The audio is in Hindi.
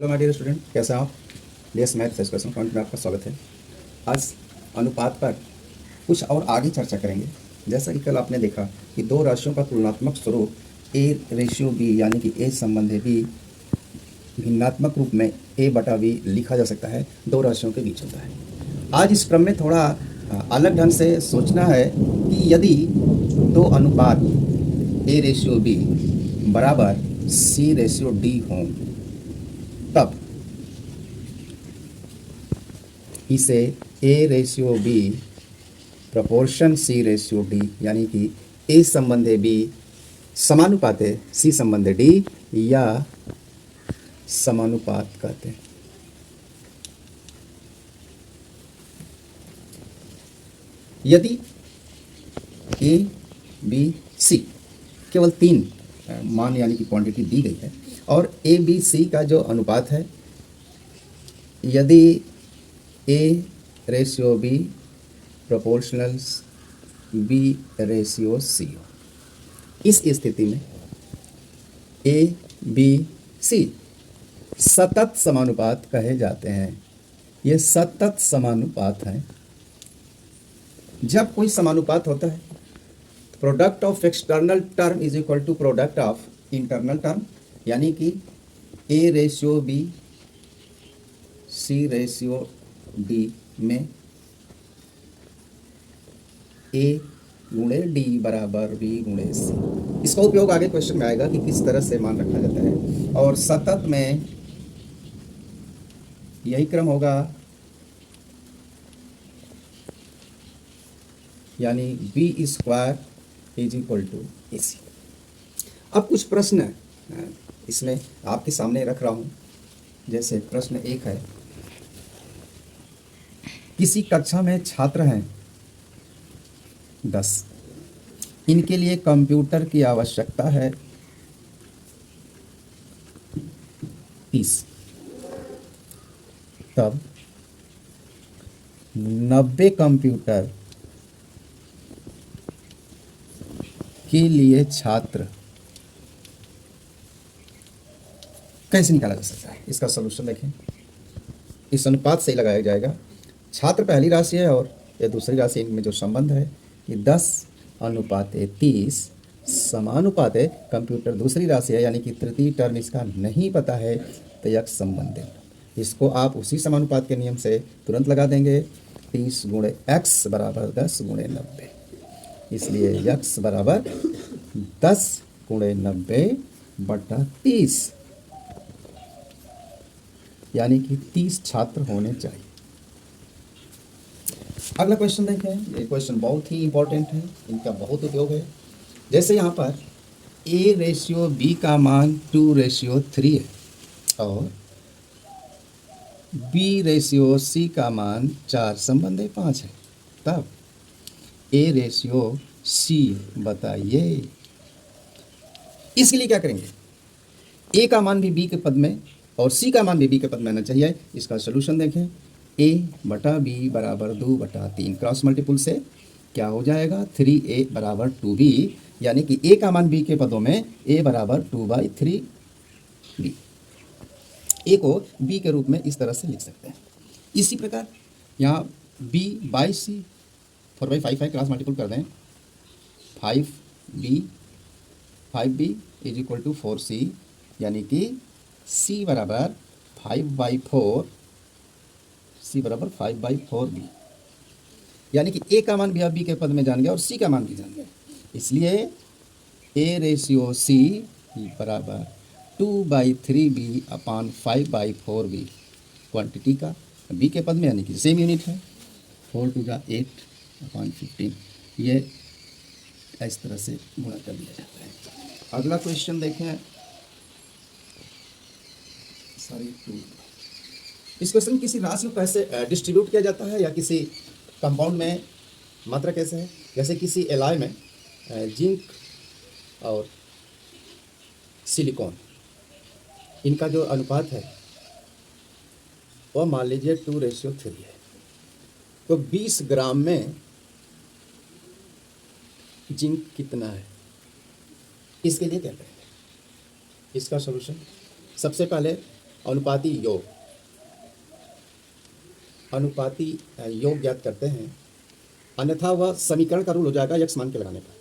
हेलो माय डियर स्टूडेंट, कैसे हैं आप? यस, मैथ डिस्कशन पॉइंट में आपका स्वागत है। आज अनुपात पर कुछ और आगे चर्चा करेंगे। जैसा कि कल आपने देखा कि दो राशियों का तुलनात्मक स्वरूप ए रेशियो बी यानी कि ए संबंध बी भिन्नात्मक रूप में ए बटा बी लिखा जा सकता है, दो राशियों के बीच होता है। आज इस क्रम में थोड़ा अलग ढंग से सोचना है कि यदि दो अनुपात ए रेशियो बी बराबर सी रेशियो डी हों तब इसे A ratio B proportion C ratio D यानी कि ए संबंधे बी समानुपाते सी संबंधे डी या समानुपात कहते हैं। यदि ए बी सी केवल तीन मान यानी कि क्वांटिटी दी गई है और ए बी सी का जो अनुपात है यदि A ratio B proportional B ratio C हो, इस स्थिति में ए बी सी सतत समानुपात कहे जाते हैं। ये सतत समानुपात हैं। जब कोई समानुपात होता है product of external term is equal to product of internal term, यानी कि A ratio B C ratio D में ए गुणे डी बराबर बी गुणे सी। इसका उपयोग आगे क्वेश्चन में आएगा कि किस तरह से मान रखा जाता है। और सतत में यही क्रम होगा, यानी B square is equal to A C. अब कुछ प्रश्न इसमें आपके सामने रख रहा हूं। जैसे प्रश्न एक है, किसी कक्षा में छात्र हैं 10, इनके लिए कंप्यूटर की आवश्यकता है 30, तब 90 कंप्यूटर के लिए छात्र कैसे निकाला जा सकता है? इसका सलूशन देखें। इस अनुपात से ही लगाया जाएगा। छात्र पहली राशि है और यह दूसरी राशि, इनमें जो संबंध है कि 10:30 समानुपात है। कंप्यूटर दूसरी राशि है, यानी कि तृतीय टर्म इसका नहीं पता है, तो यक्ष संबंध है। इसको आप उसी समानुपात के नियम से तुरंत लगा देंगे। 30 गुणे x बराबर 10 गुणे 90, इसलिए यक्ष बराबर 10 गुणे 90 बटा 30, यानी कि 30 छात्र होने चाहिए। अगला क्वेश्चन देखें। ये क्वेश्चन बहुत ही इंपॉर्टेंट है, इनका बहुत उपयोग है। जैसे यहाँ पर ए रेशियो बी का मान 2:3 है और बी रेशियो सी का मान 4 संबंध 5 है, तब ए रेशियो सी बताइए। इसके लिए क्या करेंगे? ए का मान भी बी के पद में और सी का मान भी बी के पद में आना चाहिए। इसका सलूशन देखें। ए बटा बी बराबर 2/3, क्रॉस मल्टीपुल से क्या हो जाएगा? 3a बराबर 2b, यानी कि ए का मान बी के पदों में a बराबर 2/3b। ए को बी के रूप में इस तरह से लिख सकते हैं। इसी प्रकार यहाँ b बाई सी 4/5 है, क्रॉस मल्टीपुल कर दें। 5b is equal to 4c, यानी कि c बराबर 5/4, c बराबर 5/4b, यानी कि a का मान भी आप b के पद में जान गए और c का मान भी जान गए। इसलिए a रेशियो c बराबर 2/3b अपान 5/4b, क्वांटिटी का b के पद में, यानी कि सेम यूनिट है। 4 2 8/15, ये इस तरह से गुणा कर दिया जाता है। अगला क्वेश्चन देखें। इस क्वेश्चन किसी राशि को कैसे डिस्ट्रीब्यूट किया जाता है या किसी कंपाउंड में मात्रा कैसे है। जैसे किसी एलॉय में जिंक और सिलिकॉन, इनका जो अनुपात है वह मान लीजिए 2:3 है, तो 20 ग्राम में जिंक कितना है? इसके लिए क्या करेंगे? इसका सॉल्यूशन सबसे पहले अनुपाती योग, अनुपाती योग ज्ञात करते हैं, अन्यथा वह समीकरण का रूल हो जाएगा x मान के लगाने का।